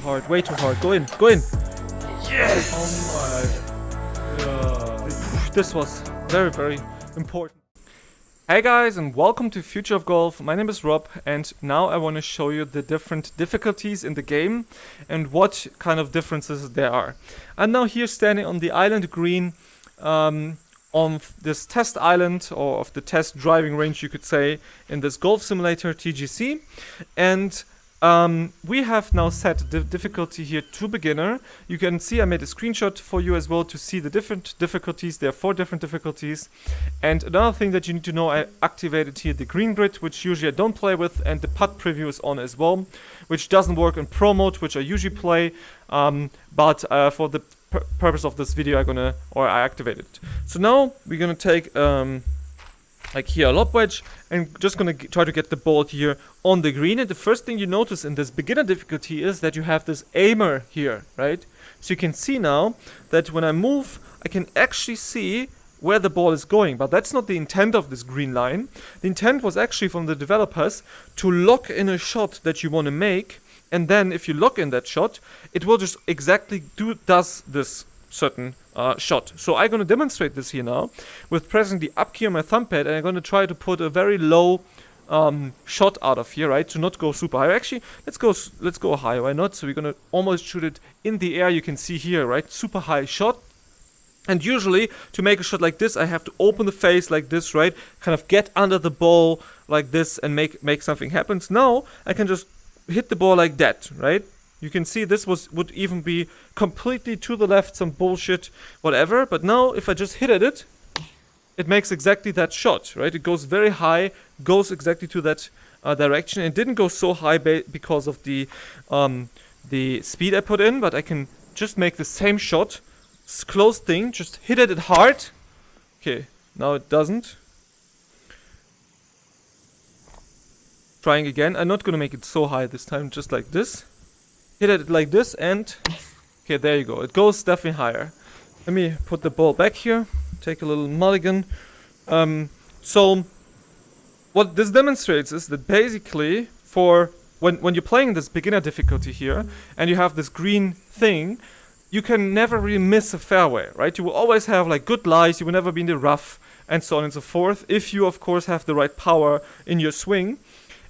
hard, way too hard. Go in, go in. Yes! Oh my god. This was very, very important. Hey guys, and welcome to Future of Golf. My name is Rob, and now I want to show you the different difficulties in the game and what kind of differences there are. I'm now here standing on the island green on this test island, or of the test driving range, you could say, in this golf simulator TGC. And we have now set the difficulty here to beginner. You can see I made a screenshot for you as well to see the different difficulties. There are 4 different difficulties. And another thing that you need to know, I activated here the green grid, which usually I don't play with, and the putt preview is on as well, which doesn't work in pro mode, which I usually play, but for the purpose of this video I activated it. So now we're gonna take like here a lob wedge, and just gonna try to get the ball here on the green. And the first thing you notice in this beginner difficulty is that you have this aimer here, right? So you can see now that when I move, I can actually see where the ball is going, but that's not the intent of this green line. The intent was actually from the developers to lock in a shot that you want to make, and then if you lock in that shot, it will just exactly does this certain shot. So I'm going to demonstrate this here now with pressing the up key on my thumb pad, and I'm going to try to put a very low shot out of here, right? To not go super high. Actually, let's go high. Why not? So we're going to almost shoot it in the air. You can see here, right? Super high shot. And usually, to make a shot like this, I have to open the face like this, right? Kind of get under the ball like this and make something happen. Now, I can just hit the ball like that, right? You can see this would even be completely to the left, some bullshit, whatever. But now, if I just hit at it, it makes exactly that shot, right? It goes very high, goes exactly to that direction. It didn't go so high because of the speed I put in, but I can just make the same shot. Close thing, just hit at it hard. Okay, now it doesn't. Trying again. I'm not gonna make it so high this time, just like this. Hit at it like this, and okay, there you go. It goes definitely higher. Let me put the ball back here. Take a little mulligan. So what this demonstrates is that basically for when you're playing this beginner difficulty here and you have this green thing, you can never really miss a fairway, right? You will always have like good lies, you will never be in the rough, and so on and so forth, if you of course have the right power in your swing.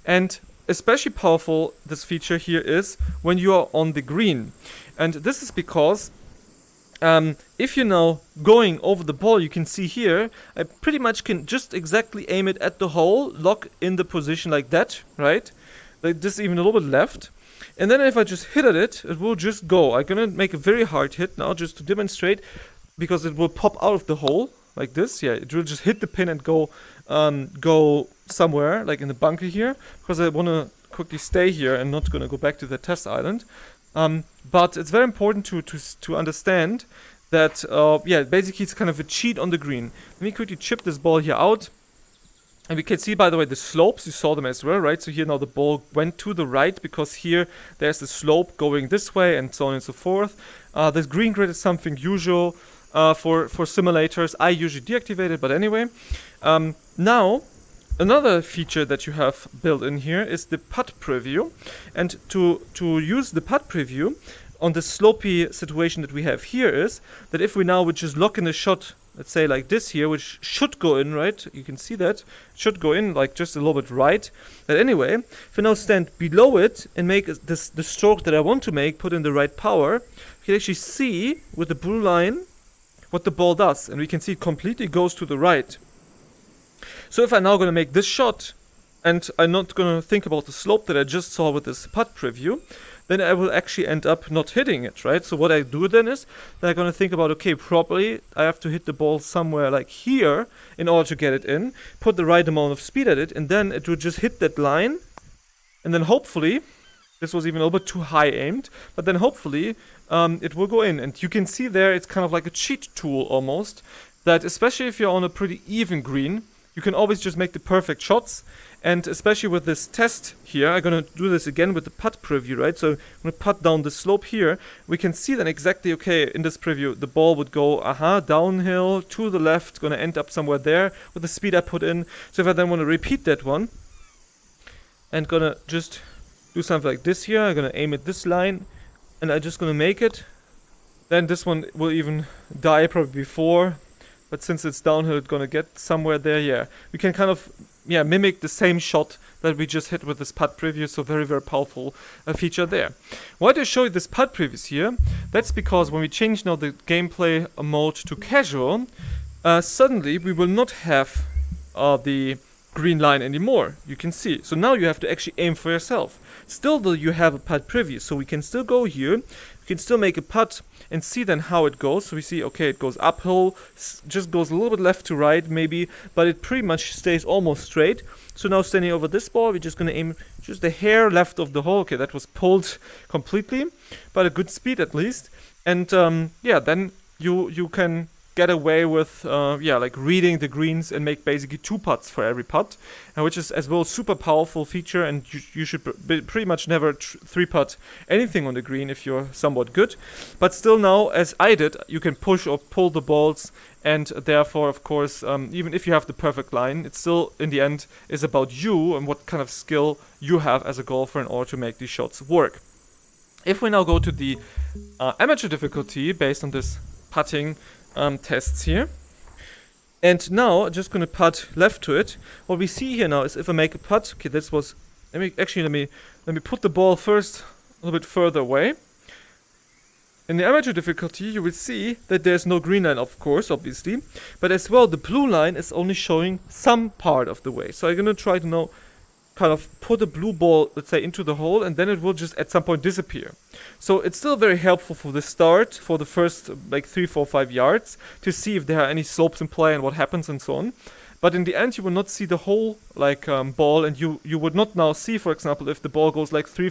And especially powerful this feature here is when you are on the green. And this is because if you're now going over the ball, you can see here, I pretty much can just exactly aim it at the hole, lock in the position like that, right? Like this, even a little bit left. And then if I just hit at it, it will just go. I'm gonna make a very hard hit now just to demonstrate, because it will pop out of the hole like this. Yeah, it will just hit the pin and go somewhere like in the bunker here, because I want to quickly stay here and not gonna go back to the test island. But it's very important to understand that yeah, basically it's kind of a cheat on the green. Let me quickly chip this ball here out. And we can see, by the way, the slopes, you saw them as well, right? So here now the ball went to the right because here there's the slope going this way and so on and so forth. This green grid is something usual for simulators. I usually deactivate it, but anyway. Now, another feature that you have built in here is the putt preview. And to use the putt preview on the slopey situation that we have here is that if we now would just lock in a shot, let's say like this here, which should go in, right? You can see that. It should go in like just a little bit right. But anyway, if I now stand below it and make the stroke that I want to make, put in the right power, you can actually see with the blue line what the ball does. And we can see it completely goes to the right. So if I'm now going to make this shot, and I'm not going to think about the slope that I just saw with this putt preview, then I will actually end up not hitting it, right? So what I do then is that I'm going to think about, okay, probably I have to hit the ball somewhere like here in order to get it in, put the right amount of speed at it, and then it will just hit that line. And then hopefully, this was even a little bit too high aimed, but then hopefully it will go in. And you can see there, it's kind of like a cheat tool almost, that especially if you're on a pretty even green, you can always just make the perfect shots. And especially with this test here, I'm going to do this again with the putt preview, right? So I'm going to putt down the slope here. We can see then exactly, okay, in this preview, the ball would go, downhill to the left, going to end up somewhere there with the speed I put in. So if I then want to repeat that one, and going to just do something like this here, I'm going to aim at this line, and I'm just gonna make it. Then this one will even die probably before, but since it's downhill, it's gonna get somewhere there. Yeah, we can kind of mimic the same shot that we just hit with this putt preview. So very, very powerful feature there. Why do I show you this putt previews here? That's because when we change now the gameplay mode to casual, suddenly we will not have the green line anymore. You can see. So now you have to actually aim for yourself. Still though, you have a putt preview, so we can still go here. You can still make a putt and see then how it goes. So we see, okay, it goes uphill, just goes a little bit left to right maybe, but it pretty much stays almost straight. So now standing over this ball, we're just going to aim just a hair left of the hole. Okay, that was pulled completely, but a good speed at least. And then you can get away with like reading the greens and make basically 2 putts for every putt, which is as well a super powerful feature, and you should pretty much never 3-putt anything on the green if you're somewhat good. But still now, as I did, you can push or pull the balls, and therefore of course even if you have the perfect line, it still in the end is about you and what kind of skill you have as a golfer in order to make these shots work. If we now go to the amateur difficulty based on this putting tests here, and now just gonna putt left to it. What we see here now is if I make a putt, okay, this was let me put the ball first a little bit further away. In the amateur difficulty, you will see that there's no green line, of course, obviously, but as well the blue line is only showing some part of the way. So I'm gonna try to now kind of put a blue ball, let's say, into the hole, and then it will just at some point disappear. So it's still very helpful for the start, for the first like 3, 4, 5 yards, to see if there are any slopes in play and what happens and so on. But in the end, you will not see the whole ball, and you would not now see, for example, if the ball goes like 3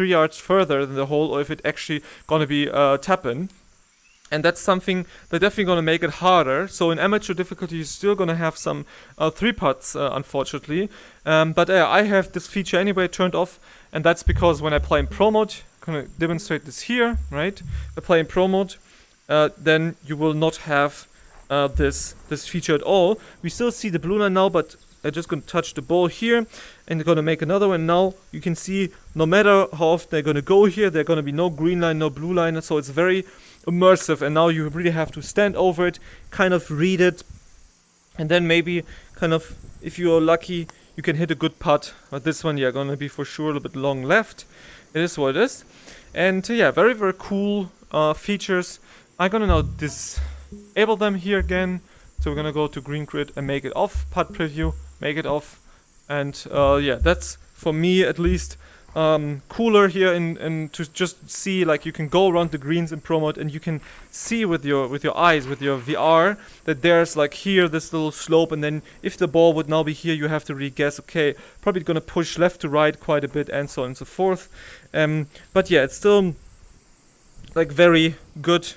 yards further than the hole, or if it actually gonna be tap-in. And that's something that's definitely going to make it harder. So in amateur difficulty, you're still going to have some 3-putts, unfortunately. But I have this feature anyway turned off. And that's because when I play in Pro Mode, I'm going to demonstrate this here, right? If I play in Pro Mode, then you will not have this feature at all. We still see the blue line now, but I'm just going to touch the ball here. And they're going to make another one. Now you can see no matter how often they're going to go here, there's going to be no green line, no blue line. So it's very immersive, and now you really have to stand over it, kind of read it, and then maybe kind of, if you are lucky, you can hit a good putt. But this one, gonna be for sure a little bit long left. It is what it is. And very, very cool features. I'm gonna now disable them here again. So we're gonna go to green grid and make it off, putt preview, make it off. And that's for me at least cooler here, and to just see, like, you can go around the greens in Pro Mode and you can see with your eyes, with your VR, that there's like here this little slope, and then if the ball would now be here, you have to really guess, okay, probably gonna push left to right quite a bit, and so on and so forth. But it's still like very good,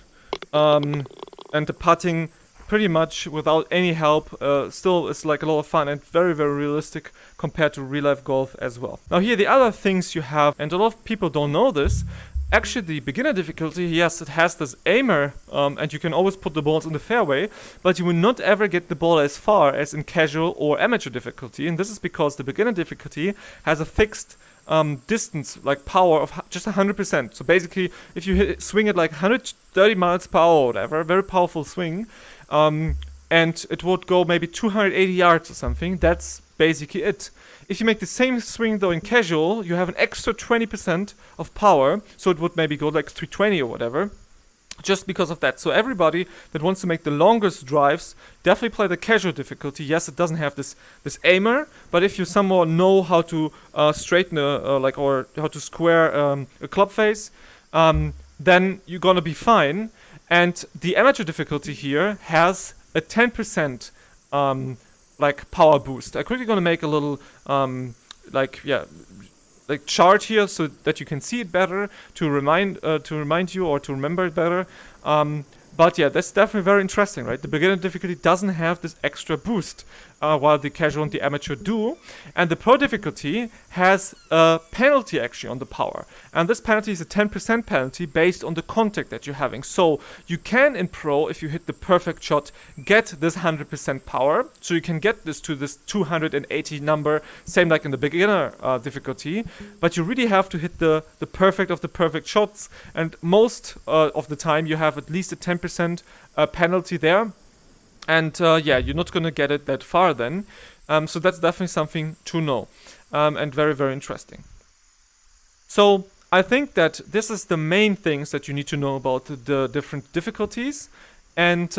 and the putting pretty much without any help still is like a lot of fun and very, very realistic compared to real life golf as well. Now here the other things you have, and a lot of people don't know this, actually the beginner difficulty, yes, it has this aimer, and you can always put the balls in the fairway, but you will not ever get the ball as far as in casual or amateur difficulty, and this is because the beginner difficulty has a fixed distance, like power of just 100%. So basically, if you swing it like 130 miles per hour or whatever, a very powerful swing, and it would go maybe 280 yards or something, that's basically it. If you make the same swing though in casual, you have an extra 20% of power, so it would maybe go like 320 or whatever, just because of that. So everybody that wants to make the longest drives, definitely play the casual difficulty. Yes, it doesn't have this aimer, but if you somehow know how to straighten or how to square a club face, then you're gonna be fine. And the amateur difficulty here has a 10% power boost. I'm quickly gonna make a little chart here so that you can see it better, to remind you or to remember it better. But that's definitely very interesting, right? The beginner difficulty doesn't have this extra boost. while the casual and the amateur do. And the pro difficulty has a penalty actually on the power. And this penalty is a 10% penalty based on the contact that you're having. So you can in pro, if you hit the perfect shot, get this 100% power. So you can get this to this 280 number, same like in the beginner difficulty. But you really have to hit the perfect of the perfect shots. And most of the time you have at least a 10% penalty there. And yeah, you're not going to get it that far then. So that's definitely something to know. And very, very interesting. So I think that this is the main things that you need to know about the different difficulties. And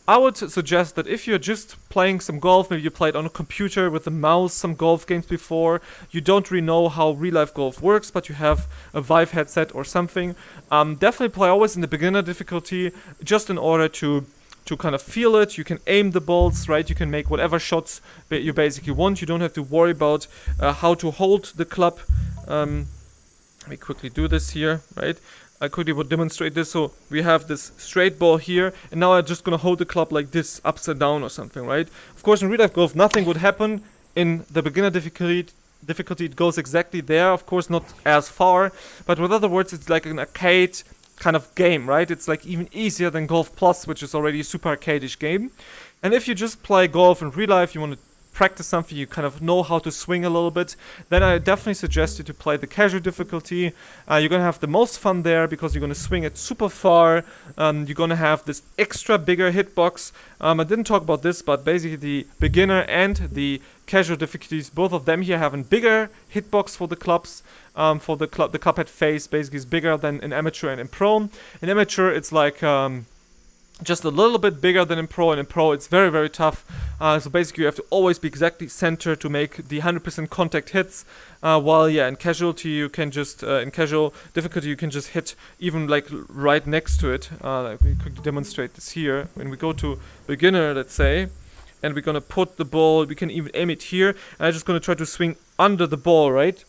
I would suggest that if you're just playing some golf, maybe you played on a computer with a mouse some golf games before, you don't really know how real-life golf works, but you have a Vive headset or something, definitely play always in the beginner difficulty, just in order to kind of feel it. You can aim the balls, right? You can make whatever shots you basically want. You don't have to worry about how to hold the club. Let me quickly do this here, right? I quickly would demonstrate this. So we have this straight ball here, and now I'm just gonna hold the club like this, upside down or something, right? Of course, in real life golf, nothing would happen. In the beginner difficulty, it goes exactly there. Of course, not as far, but with other words, it's like an arcade kind of game, right? It's like even easier than Golf Plus, which is already a super arcade-ish game. And if you just play golf in real life, you want to practice something, you kind of know how to swing a little bit, then I definitely suggest you to play the casual difficulty. You're gonna have the most fun there because you're gonna swing it super far. You're gonna have this extra bigger hitbox. I didn't talk about this, but basically the beginner and the casual difficulties, both of them here have a bigger hitbox for the clubs. For the club head face basically is bigger than in amateur and in pro. In amateur it's like just a little bit bigger than in pro, and in pro it's very, very tough. So basically you have to always be exactly centered to make the 100% contact hits, while yeah, in casualty you can just in casual difficulty you can just hit even like right next to it. Let me quickly demonstrate this here. When we go to beginner, let's say, and we're gonna put the ball, we can even aim it here, and I'm just gonna try to swing under the ball, right?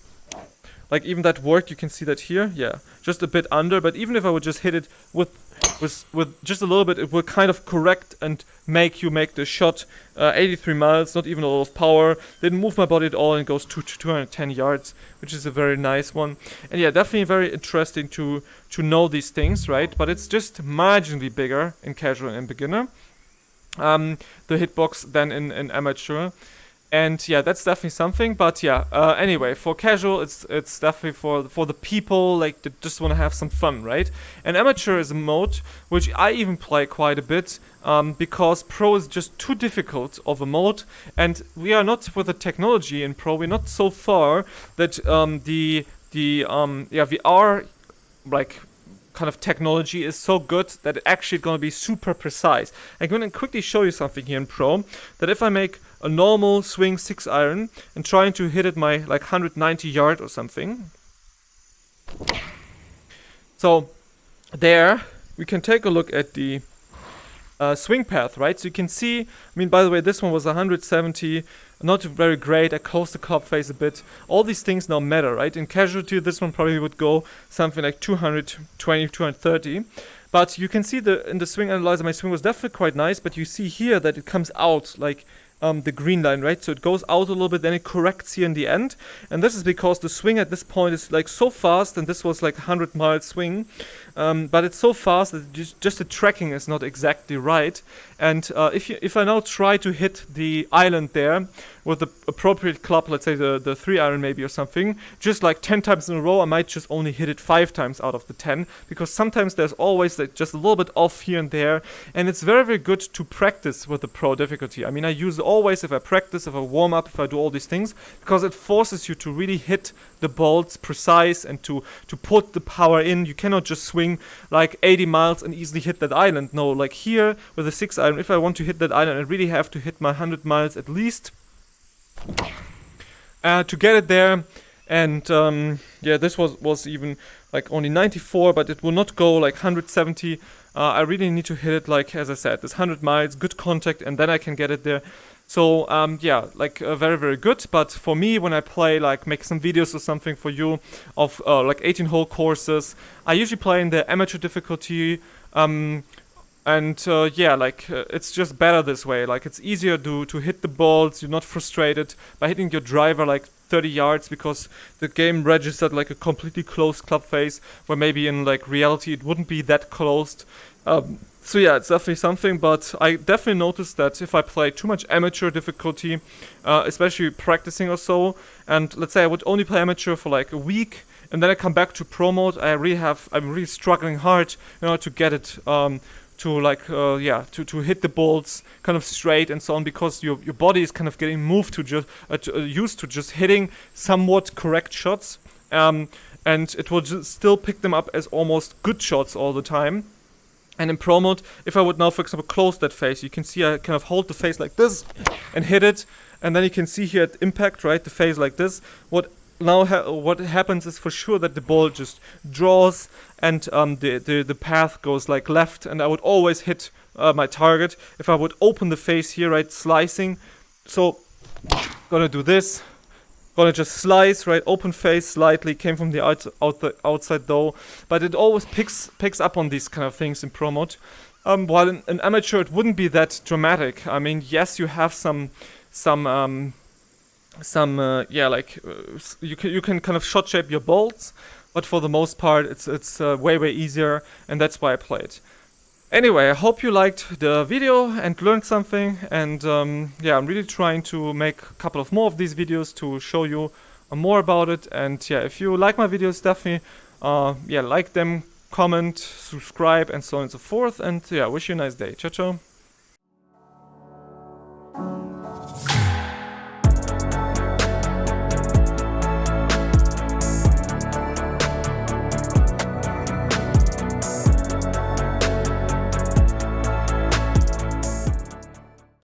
Like even that worked, you can see that here, yeah, just a bit under. But even if I would just hit it with just a little bit, it will kind of correct and make you make the shot 83 miles, not even a lot of power. Didn't move my body at all, and it goes to 210 yards, which is a very nice one. And yeah, definitely very interesting to know these things, right? But it's just marginally bigger in casual and beginner, the hitbox, than in amateur. And yeah, that's definitely something. But yeah, anyway, for casual, it's definitely for the people like that just want to have some fun, right? And amateur is a mode which I even play quite a bit, because pro is just too difficult of a mode, and we are not with the technology in pro. We're not so far that the VR like kind of technology is so good that it's actually going to be super precise. I'm going to quickly show you something here in pro, that if I make a normal swing 6-iron and trying to hit it my like 190 yard or something, so there we can take a look at the swing path, right? So you can see, I mean, by the way, this one was 170, not very great. I closed the club face a bit. All these things now matter, right? In casualty, this one probably would go something like 220, 230. But you can see in the swing analyzer, my swing was definitely quite nice, but you see here that it comes out like the green line, right? So it goes out a little bit, then it corrects here in the end. And this is because the swing at this point is like so fast, and this was like 100-mile swing. But it's so fast that just the tracking is not exactly right. And if I now try to hit the island there with the appropriate club, let's say the 3-iron maybe or something, just like 10 times in a row, I might just only hit it 5 times out of the 10, because sometimes there's always like just a little bit off here and there. And it's very, very good to practice with the pro difficulty. I mean, I use it always if I practice, if I warm up, if I do all these things, because it forces you to really hit the balls precise and to put the power in. You cannot just swing like 80 miles and easily hit that island. No, like here with a 6-iron, if I want to hit that island, I really have to hit my 100 miles at least to get it there. And yeah, this was even like only 94, but it will not go like 170. I really need to hit it, like as I said, this 100 miles, good contact, and then I can get it there. So yeah, like very, very good. But for me, when I play, like make some videos or something for you of like 18-hole courses, I usually play in the amateur difficulty. And yeah, like it's just better this way. Like it's easier to hit the balls. You're not frustrated by hitting your driver like 30 yards because the game registered like a completely closed club face, where maybe in like reality it wouldn't be that closed. So yeah, it's definitely something, but I definitely noticed that if I play too much amateur difficulty, especially practicing or so, and let's say I would only play amateur for like a week, and then I come back to pro mode, I'm really struggling hard, to get it, to like, to hit the balls kind of straight and so on, because your body is kind of getting moved to just, used to just hitting somewhat correct shots, and it will just still pick them up as almost good shots all the time. And in pro mode, if I would now, for example, close that face, you can see I kind of hold the face like this and hit it, and then you can see here at impact, right, the face like this. What happens is for sure that the ball just draws, and the path goes like left, and I would always hit my target if I would open the face here, right, slicing. So, gonna do this. Gonna just slice, right, open face slightly, came from the outside though, but it always picks up on these kind of things in pro mode. While in amateur it wouldn't be that dramatic. I mean, yes, you have you can kind of shot shape your bolts, but for the most part it's way easier, and that's why I play it. Anyway, I hope you liked the video and learned something, and yeah, I'm really trying to make a couple of more of these videos to show you more about it. And yeah, if you like my videos, definitely like them, comment, subscribe, and so on and so forth. And yeah, wish you a nice day. Ciao, ciao.